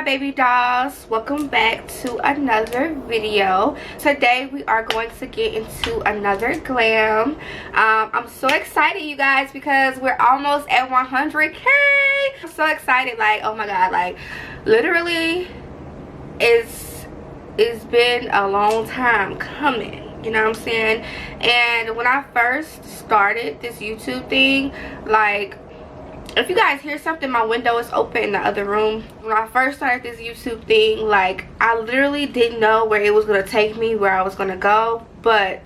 Baby dolls, welcome back to another video. Today we are going to get into another glam. I'm so excited, you guys, because we're almost at 100k. I'm so excited, like, oh my god, like literally it's been a long time coming, you know what I'm saying? And when I first started this YouTube thing, like, if you guys hear something, my window is open in the other room. When I first started this YouTube thing, like, I literally didn't know where it was going to take me, where I was going to go. But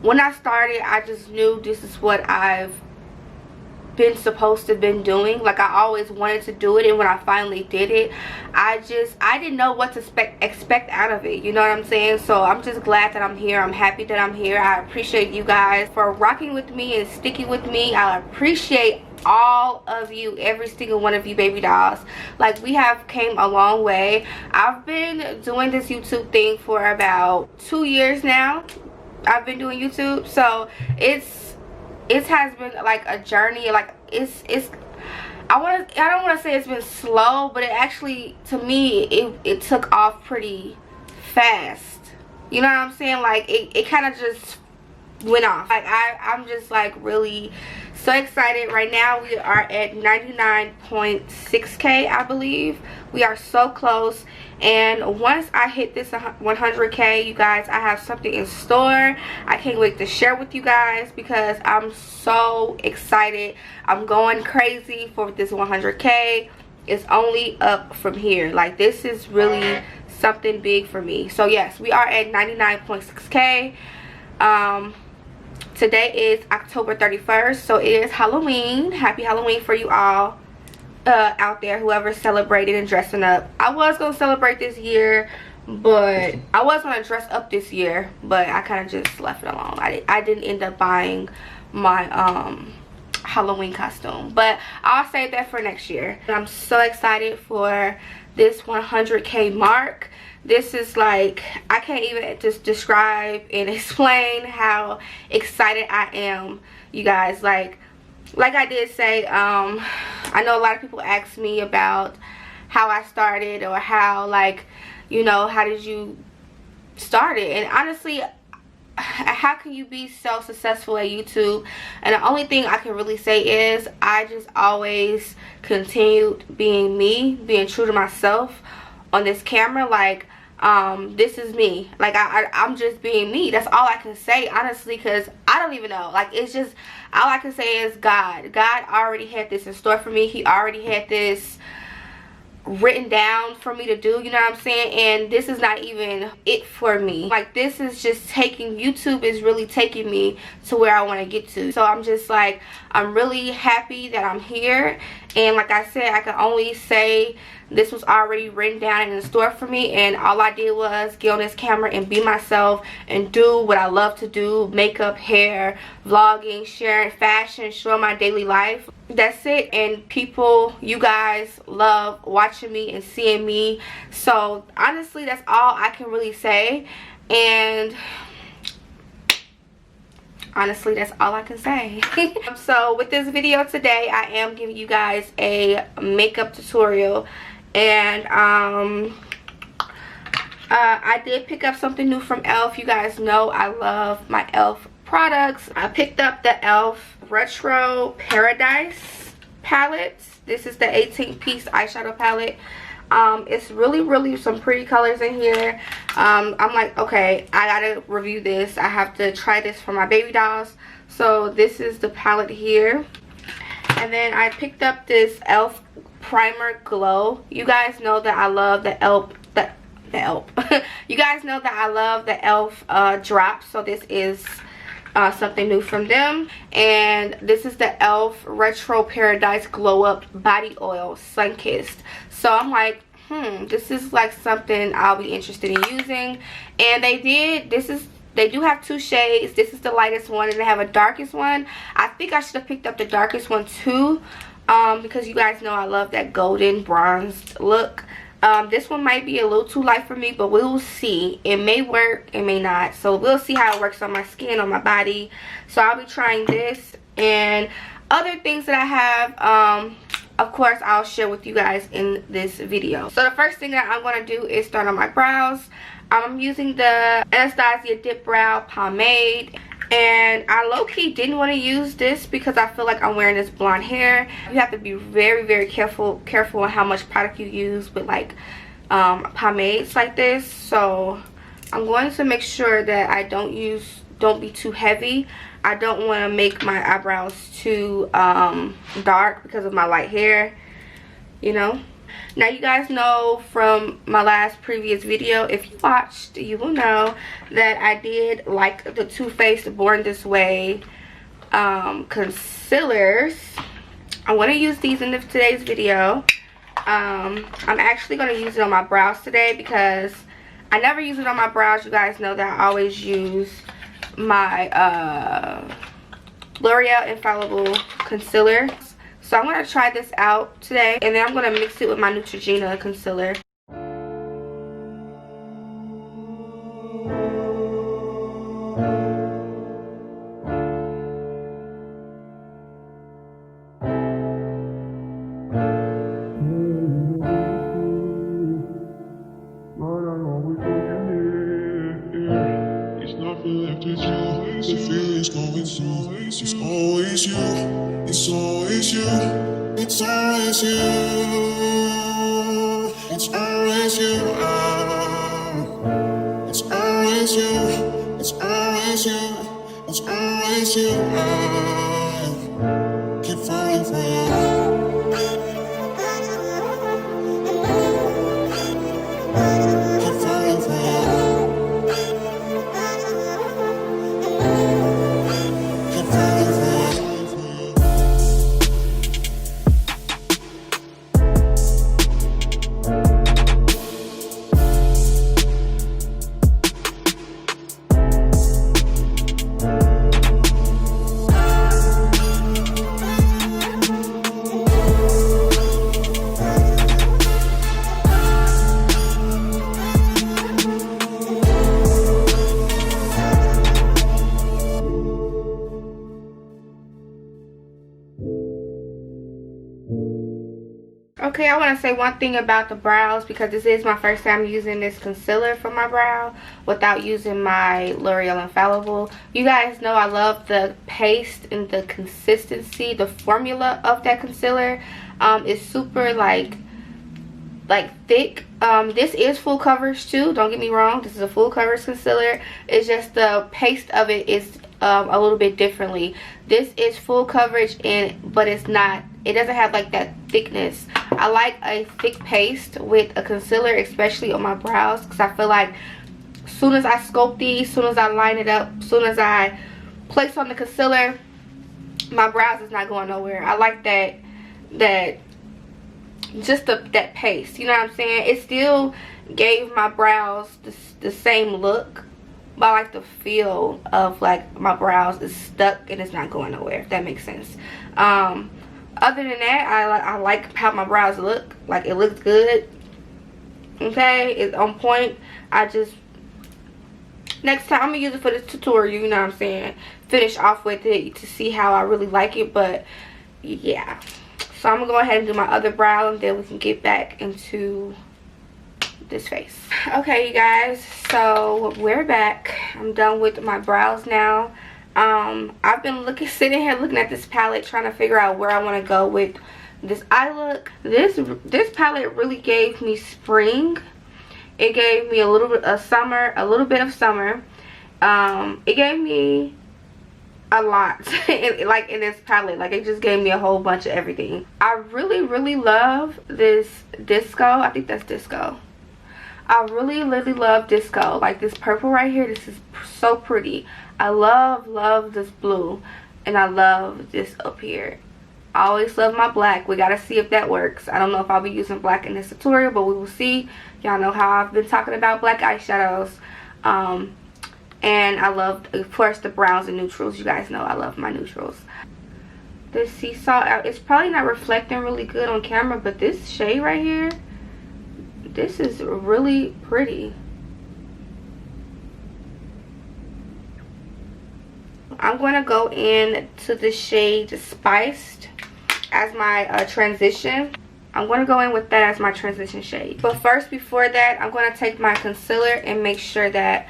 when I started, I just knew this is what I've been supposed to been doing. Like, I always wanted to do it, and when I finally did it, I didn't know what to expect out of it, you know what I'm saying? So I'm just glad that I'm here. I'm happy that I'm here. I appreciate you guys for rocking with me and sticking with me. I appreciate all of you, every single one of you baby dolls. Like, we have came a long way. I've been doing this YouTube thing for about 2 years now. I've been doing YouTube, so it has been like a journey. Like, I don't want to say it's been slow, but it actually, to me, it took off pretty fast, you know what I'm saying? Like, it kind of just went off. Like, I'm just like really so excited. Right now we are at 99.6k, I believe. We are so close, and once I hit this 100k, you guys, I have something in store. I can't wait to share with you guys because I'm so excited. I'm going crazy for this 100k. It's only up from here. Like, this is really something big for me. So yes, we are at 99.6k. Today is October 31st, so it is Halloween. Happy Halloween for you all out there, whoever's celebrating and dressing up. I was gonna celebrate this year, but I was gonna dress up this year, but I kind of just left it alone. I didn't end up buying my Halloween costume, but I'll save that for next year. And I'm so excited for this 100k mark. This is like, I can't even just describe and explain how excited I am, you guys. Like I did say, I know a lot of people ask me about how I started, or how, like, you know, how did you start it? And honestly, how can you be so successful at YouTube? And the only thing I can really say is I just always continued being me, being true to myself on this camera. Like, this is me. Like, I'm just being me. That's all I can say, honestly, because I don't even know. Like, it's just, all I can say is God already had this in store for me. He already had this written down for me to do, you know what I'm saying? And this is not even it for me. Like, this is just taking, YouTube is really taking me to where I want to get to. So I'm just like, I'm really happy that I'm here. And like I said, I can only say this was already written down and in store for me, and all I did was get on this camera and be myself and do what I love to do: makeup, hair, vlogging, sharing fashion, showing my daily life. That's it. And people, you guys, love watching me and seeing me. So honestly, that's all I can really say. And honestly, that's all I can say. So with this video today, I am giving you guys a makeup tutorial. And I did pick up something new from E.L.F. You guys know I love my E.L.F products. I picked up the E.L.F Retro Paradise palette. This is the 18-piece eyeshadow palette. It's really some pretty colors in here. I'm like, okay, I gotta review this. I have to try this for my baby dolls. So this is the palette here. And then I picked up this E.L.F Primer Glow. You guys know that I love the E.L.F. You guys know that I love the E.L.F drops. So this is something new from them. And this is the E.L.F Retro Paradise Glow Up Body Oil Sun Kissed. So I'm like, this is like something I'll be interested in using. And they do have 2 shades. This is the lightest one, and they have a darkest one. I think I should have picked up the darkest one too, because you guys know I love that golden bronzed look. This one might be a little too light for me, but we will see. It may work, it may not. So we'll see how it works on my skin, on my body. So I'll be trying this and other things that I have. Of course, I'll share with you guys in this video. So the first thing that I'm going to do is start on my brows. I'm using the Anastasia Dip Brow Pomade. And I low-key didn't want to use this because I feel like I'm wearing this blonde hair. You have to be very, very careful on how much product you use with like pomades like this. So I'm going to make sure that I don't be too heavy. I don't want to make my eyebrows too dark because of my light hair, you know. Now you guys know from my last previous video, if you watched, you will know that I did like the Too Faced Born This Way concealers. I'm going to use these in today's video. I'm actually going to use it on my brows today because I never use it on my brows. You guys know that I always use my L'Oreal Infallible concealer. So I'm going to try this out today, and then I'm going to mix it with my Nuetrogena concealer. It's always you, it's always you, it's always you, it's always you, it's always you, it's always you, it's always you, keep falling for you. Okay, I want to say one thing about the brows, because this is my first time using this concealer for my brow without using my L'Oreal Infallible. You guys know I love the paste and the consistency, the formula of that concealer. It's super like thick. This is full coverage too, don't get me wrong. This is a full coverage concealer. It's just the paste of it is a little bit differently. This is full coverage, but it doesn't have like that thickness. I like a thick paste with a concealer, especially on my brows, because I feel like as soon as I sculpt these, as soon as I line it up, as soon as I place on the concealer, my brows is not going nowhere. I like that paste, you know what I'm saying? It still gave my brows the same look, but I like the feel of like my brows is stuck and it's not going nowhere, if that makes sense. Other than that, I like how my brows look. Like, it looks good. Okay, it's on point. Next time I'm gonna use it for this tutorial, you know what I'm saying, finish off with it to see how I really like it. But yeah, so I'm gonna go ahead and do my other brow, and then we can get back into this face. Okay, you guys, so we're back. I'm done with my brows now. I've been sitting here looking at this palette, trying to figure out where I want to go with this eye look. This palette really gave me spring. It gave me a little bit of summer, it gave me a lot in this palette. Like, it just gave me a whole bunch of everything. I really love this disco. I think that's disco. I really love Disco. Like this purple right here, this is so pretty. I love this blue, and I love this up here. I always love my black. We gotta see if that works. I don't know if I'll be using black in this tutorial, but we will see. Y'all know how I've been talking about black eyeshadows. And I love, of course, the browns and neutrals. You guys know I love my neutrals. This Seesaw, it's probably not reflecting really good on camera, but this shade right here, this is really pretty. I'm going to go in to the shade Spiced as my transition. I'm going to go in with that as my transition shade. But first, before that, I'm going to take my concealer and make sure that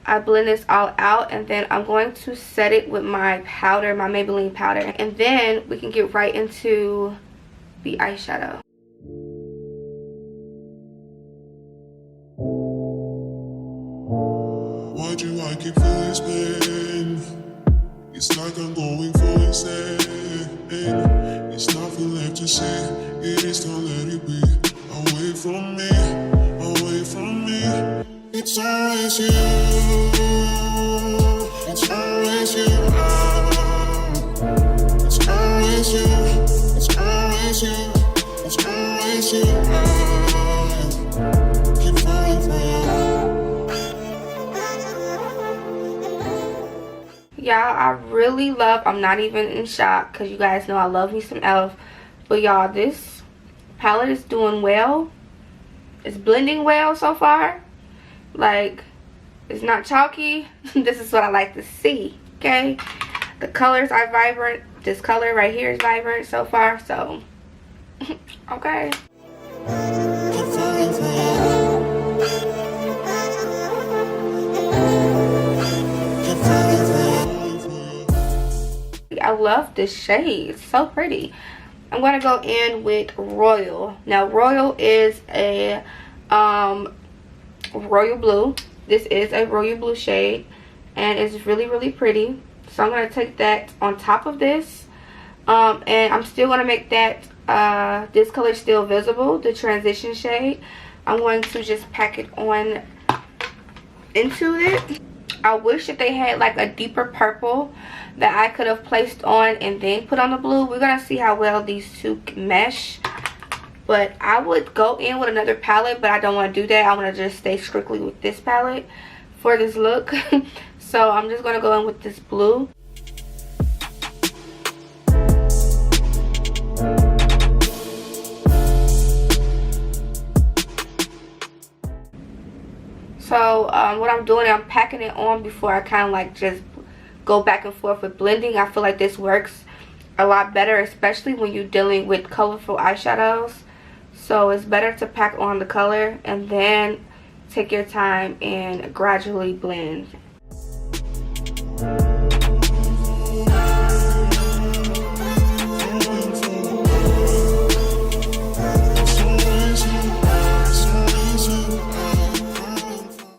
I blend this all out, and then I'm going to set it with my powder, my Maybelline powder, and then we can get right into the eyeshadow. Why do I keep feeling this pain? It's like I'm going for insane. It's nothing left to say. It is time, let it be. Away from me, away from me. It's always you. It's always you. It's always you. It's always you. It's always you. Keep falling for you. Y'all, I really love, I'm not even in shock because you guys know I love me some E.L.F. But y'all, this palette is doing well. It's blending well so far. Like, it's not chalky. This is what I like to see, okay? The colors are vibrant. This color right here is vibrant so far, so okay. I love this shade. It's so pretty. I'm going to go in with Royal. Now, Royal is a royal blue. This is a royal blue shade, and it's really pretty. So I'm going to take that on top of this, and I'm still going to make that this color still visible, the transition shade. I'm going to just pack it on into it. I wish that they had like a deeper purple that I could have placed on and then put on the blue. We're going to see how well these two mesh. But I would go in with another palette, but I don't want to do that. I want to just stay strictly with this palette for this look. So I'm just going to go in with this blue. So what I'm doing, I'm packing it on before I kind of like just go back and forth with blending. I feel like this works a lot better, especially when you're dealing with colorful eyeshadows. So it's better to pack on the color and then take your time and gradually blend.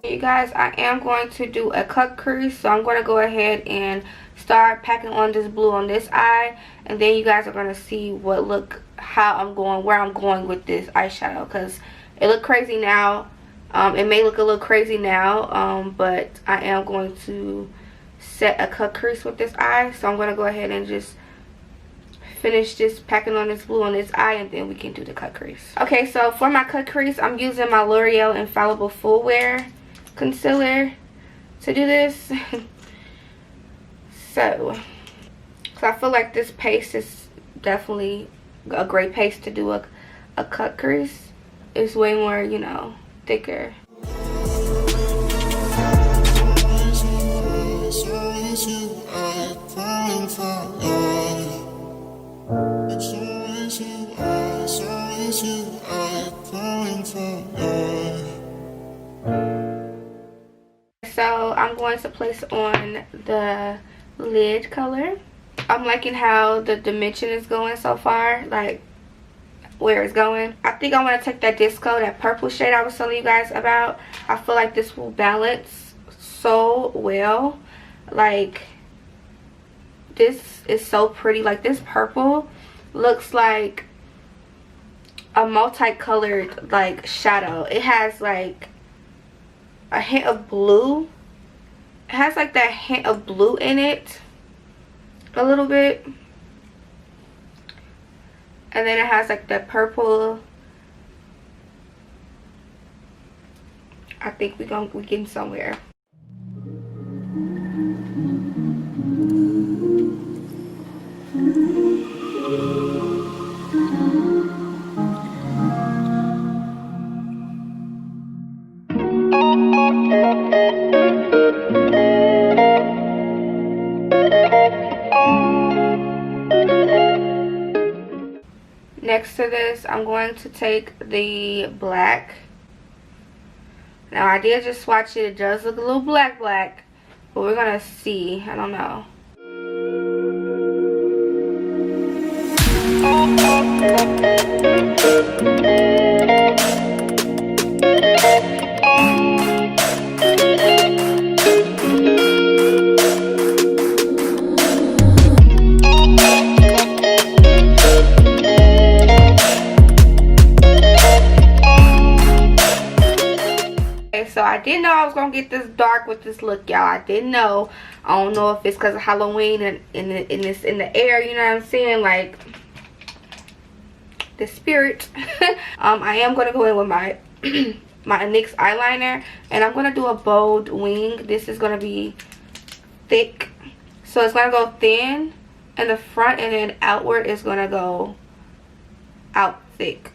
You guys, I am going to do a cut crease, so I'm going to go ahead and start packing on this blue on this eye, and then you guys are going to see where I'm going with this eyeshadow, because it look crazy now. It may look a little crazy now, but I am going to set a cut crease with this eye. So I'm going to go ahead and just finish this packing on this blue on this eye, and then we can do the cut crease. Okay, so for my cut crease, I'm using my L'Oreal Infallible Full Wear concealer to do this. So I feel like this paste is definitely a great paste to do a cut crease. It's way more, you know, thicker. So I'm going to place on the lid color. I'm liking how the dimension is going so far, like where it's going. I think I want to take that disco, that purple shade I was telling you guys about. I feel like this will balance so well. Like, this is so pretty. Like, this purple looks like a multicolored like shadow. It has like a hint of blue. It has like that hint of blue in it a little bit, and then it has like that purple. I think we're getting somewhere. Next to this, I'm going to take the black. Now, I did just swatch it. It does look a little black, but we're going to see. I don't know. So I didn't know I was gonna get this dark with this look, y'all. I didn't know. I don't know if it's because of Halloween and in the air, you know what I'm saying, like the spirit. I am gonna go in with my my NYX eyeliner, and I'm gonna do a bold wing. This is gonna be thick, so it's gonna go thin in the front, and then outward is gonna go out thick.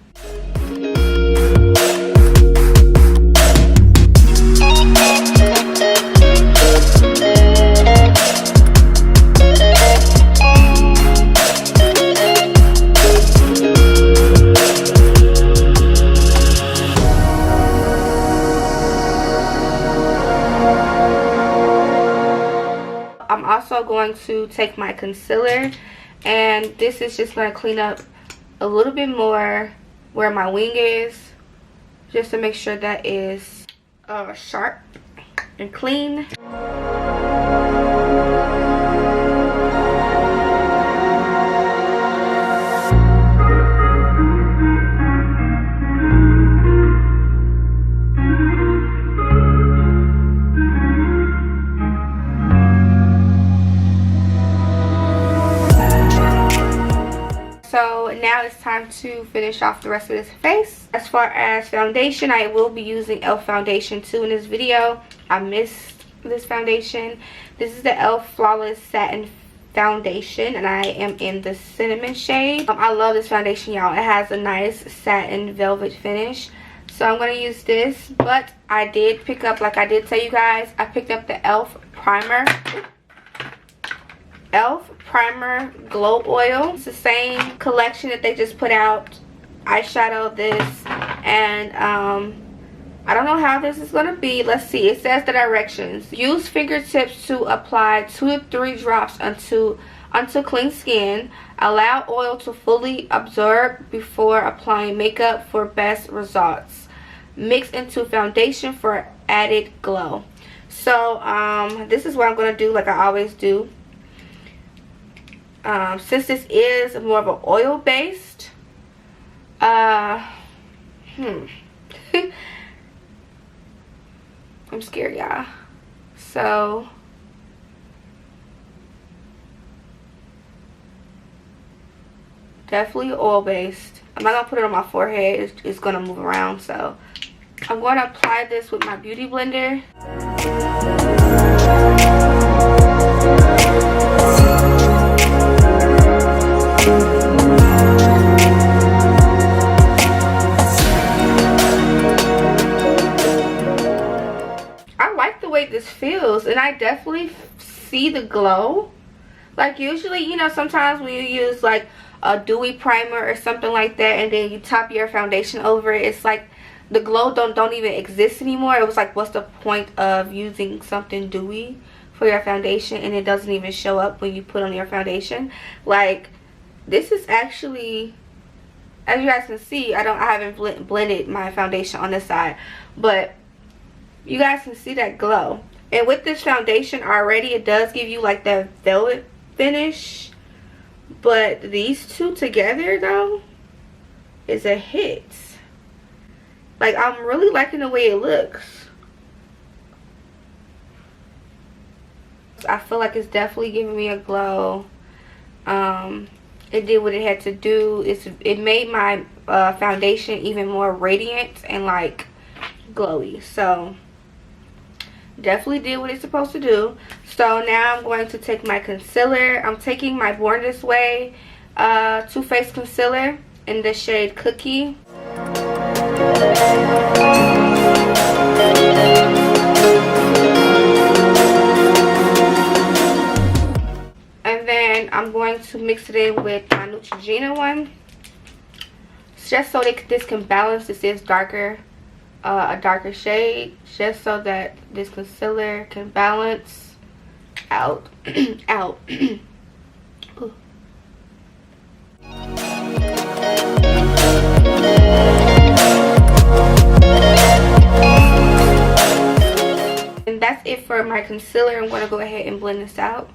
I'm also going to take my concealer, and this is just going to clean up a little bit more where my wing is, just to make sure that is sharp and clean. So now it's time to finish off the rest of this face. As far as foundation, I will be using E.L.F foundation too in this video. I missed this foundation. This is the E.L.F Flawless Satin Foundation, and I am in the cinnamon shade. I love this foundation, y'all. It has a nice satin velvet finish. So I'm going to use this, but I did pick up, like I did tell you guys, I picked up the E.L.F primer. E.L.F primer glow oil. It's the same collection that they just put out. Eyeshadow, this, and I don't know how this is going to be. Let's see. It says the directions. Use fingertips to apply 2 to 3 drops onto clean skin. Allow oil to fully absorb before applying makeup for best results. Mix into foundation for added glow. So this is what I'm going to do, like I always do. Since this is more of an oil based, I'm scared, y'all. So definitely oil based. I'm not gonna put it on my forehead. It's gonna move around. So I'm going to apply this with my beauty blender. This feels, and I definitely see the glow. Like usually, you know, sometimes when you use like a dewy primer or something like that, and then you top your foundation over it, it's like the glow don't even exist anymore. It was like, what's the point of using something dewy for your foundation and it doesn't even show up when you put on your foundation? Like, this is actually, as you guys can see, I haven't blended my foundation on this side, but you guys can see that glow. And with this foundation already, it does give you like that velvet finish. But these two together though, is a hit. Like, I'm really liking the way it looks. I feel like it's definitely giving me a glow. It did what it had to do. It made my foundation even more radiant and like glowy. So definitely did what it's supposed to do. So now I'm going to take my concealer. I'm taking my Born This Way Too Faced concealer in the shade Cookie. And then I'm going to mix it in with my Neutrogena one, just so that this can balance. This is darker, a darker shade, just so that this concealer can balance out. out. And that's it for my concealer. I'm going to go ahead and blend this out.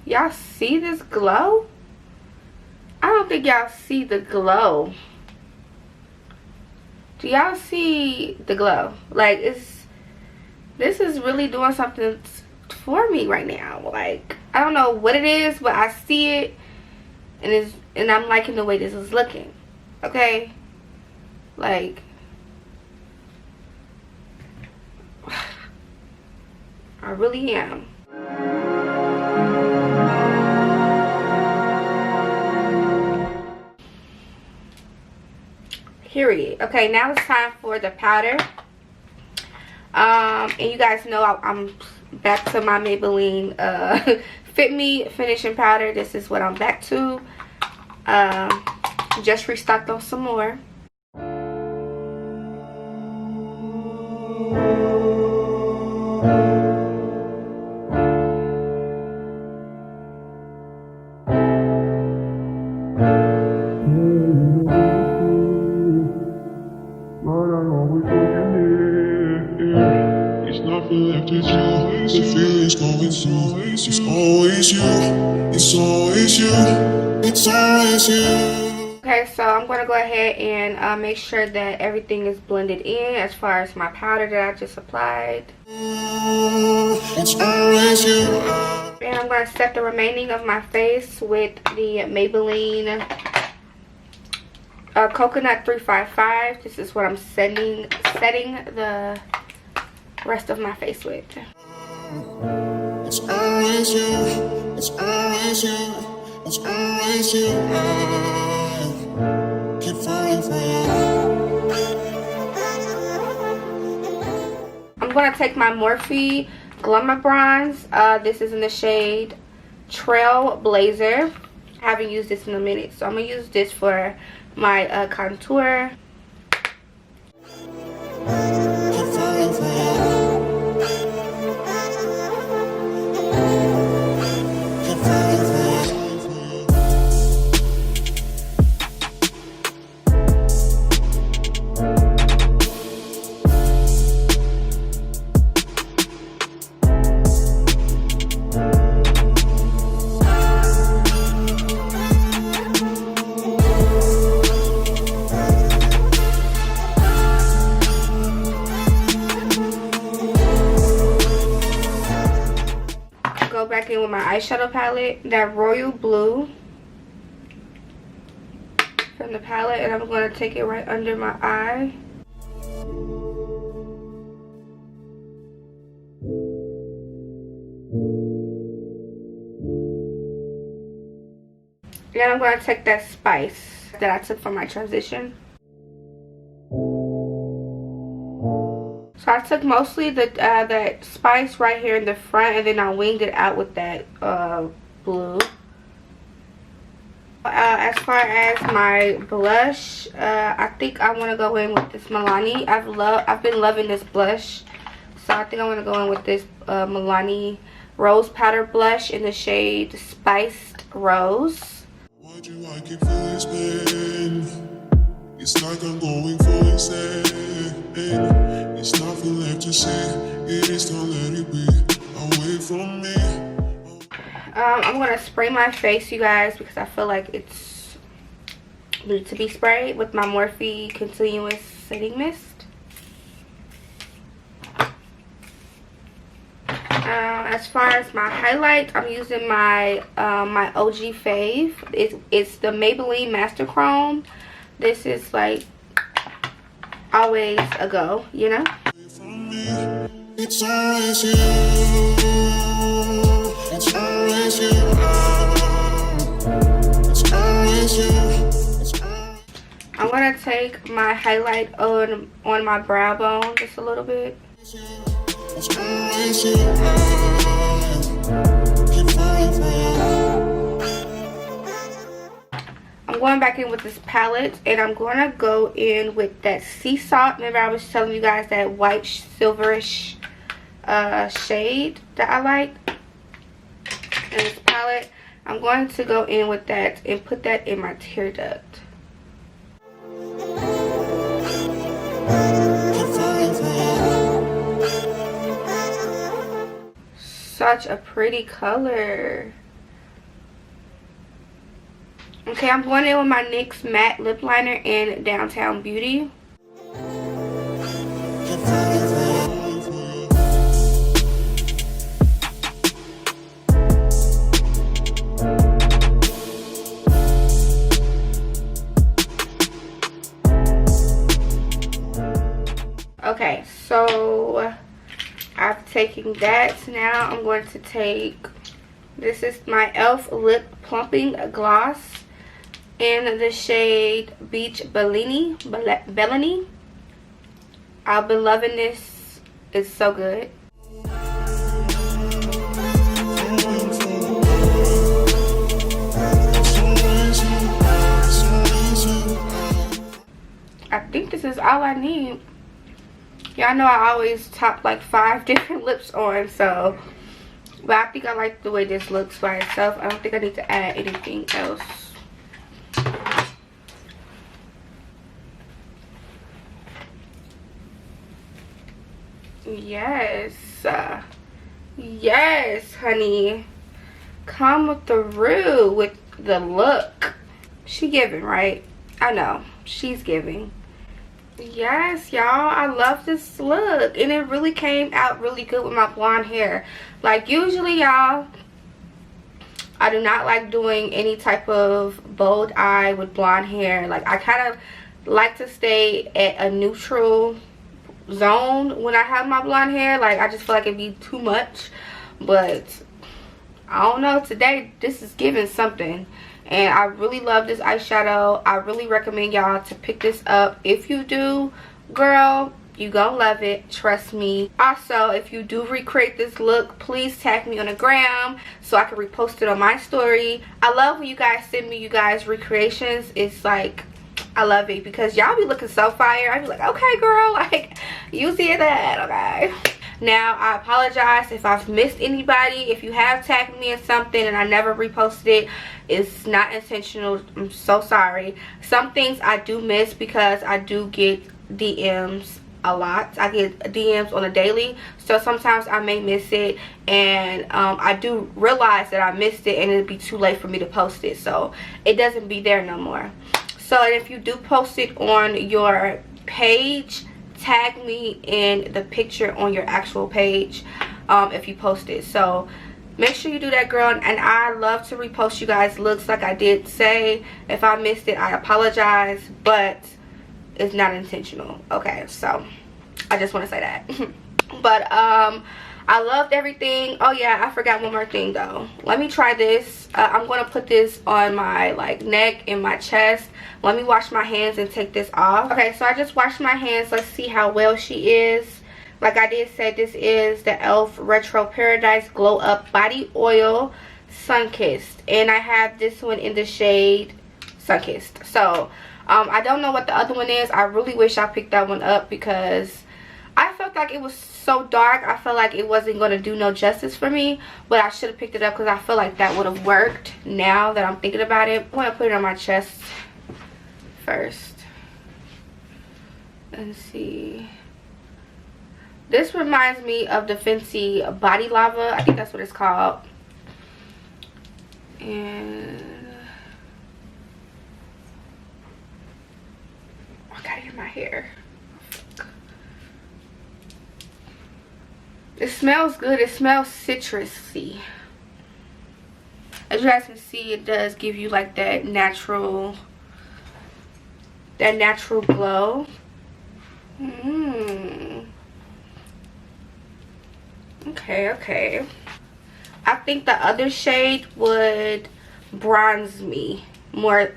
Y'all see this glow? I don't think y'all see the glow. Do y'all see the glow? Like, this is really doing something for me right now. Like, I don't know what it is, but I see it, and I'm liking the way this is looking. Okay? Like, I really am. Period. Okay, now it's time for the powder. And you guys know I'm back to my Maybelline Fit Me finishing powder. This is what I'm back to. Just restocked on some more. The feeling's going through. It's always you. It's always you. It's always you. Okay, so I'm going to go ahead and make sure that everything is blended in as far as my powder that I just applied. It's always you. And I'm going to set the remaining of my face with the Maybelline Coconut 355. This is what I'm setting the rest of my face with. It's always you. It's always you. It's always you. I keep falling for you. I'm going to take my Morphe Glamour Bronze. This is in the shade Trailblazer. I haven't used this in a minute, so I'm going to use this for my contour. Back in with my eyeshadow palette, that royal blue from the palette, and I'm going to take it right under my eye. And I'm going to take that spice that I took from my transition. So I took mostly that spice right here in the front, and then I winged it out with that blue. As far as my blush, I think I want to go in with this Milani. I've been loving this blush So I think I'm going to go in with this Milani Rose Powder Blush in the shade Spiced Rose. Why'd you like it feels pain? It's like I'm going for insane. It's nothing left to say. It is, don't let it be away from me. I'm going to spray my face, you guys, because I feel like it's needs to be sprayed with my Morphe Continuous Setting Mist. As far as my highlights, I'm using my my OG fave. It's the Maybelline Master Chrome. This is like always a go, you know. It's always you. It's always you. It's always you. I'm gonna take my highlight on my brow bone just a little bit. It's always you. Keep falling for you. I'm going back in with this palette, and I'm going to go in with that sea salt. Remember I was telling you guys that white silverish shade that I like in this palette. I'm going to go in with that and put that in my tear duct. Such a pretty color. Okay, I'm going in with my NYX matte lip liner in Downtown Beauty. Okay, so I've taken that. Now I'm going to take, this is my E.L.F lip plumping gloss in the shade Beach Bellini. I've been loving this. It's so good. I think this is all I need. Y'all know I always top like 5 different lips on, so, but I think I like the way this looks by itself. I don't think I need to add anything else. Yes, yes, honey, come through with the look. She giving, right? I know she's giving. Yes, y'all, I love this look, and it really came out really good with my blonde hair. Like, usually, y'all, I do not like doing any type of bold eye with blonde hair. Like, I kind of like to stay at a neutral zone when I have my blonde hair. Like, I just feel like it'd be too much, but I don't know, today this is giving something. And I really love this eyeshadow. I really recommend y'all to pick this up. If you do, girl, you gonna love it, trust me. Also, if you do recreate this look, please tag me on a gram so I can repost it on my story. I love when you guys send me you guys recreations. It's like, I love it because y'all be looking so fire. I be like, okay girl, like, you see that, okay. Now, I apologize if I've missed anybody. If you have tagged me in something and I never reposted it, it's not intentional. I'm so sorry. Some things I do miss because I do get DMs a lot. I get DMs on a daily, so sometimes I may miss it, and I do realize that I missed it and it'll be too late for me to post it, so it doesn't be there no more. So if you do post it on your page, tag me in the picture on your actual page if you post it. So make sure you do that, girl. And I love to repost you guys looks, like I did say. If I missed it, I apologize, but it's not intentional. Okay, so I just want to say that. But I loved everything. Oh yeah, I forgot one more thing though. Let me try this. I'm going to put this on my like neck and my chest. Let me wash my hands and take this off. Okay, so I just washed my hands. Let's see how well she is. Like I did say, this is the E.L.F Retro Paradise Glow Up Body Oil Sunkissed, and I have this one in the shade Sunkissed. So I don't know what the other one is. I really wish I picked that one up because I felt like it was so dark. I felt like it wasn't going to do no justice for me, but I should have picked it up because I feel like that would have worked. Now that I'm thinking about it, I want to put it on my chest first and see. This reminds me of the Fenty Body Lava. I think that's what it's called. And I got it in my hair. It smells good. It smells citrusy. As you guys can see, it does give you like that natural glow. Okay. I think the other shade would bronze me more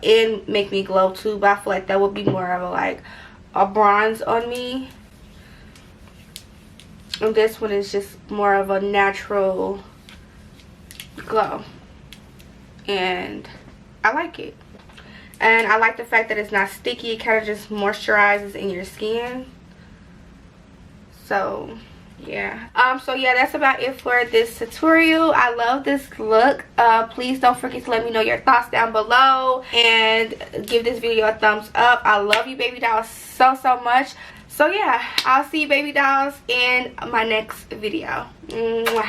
and make me glow too, but I feel like that would be more of a bronze on me. And this one is just more of a natural glow, and I like it. And I like the fact that it's not sticky. It kind of just moisturizes in your skin. So yeah, that's about it for this tutorial. I love this look. Please don't forget to let me know your thoughts down below and give this video a thumbs up. I love you, baby dolls, so much. So yeah, I'll see you, baby dolls, in my next video. Mwah.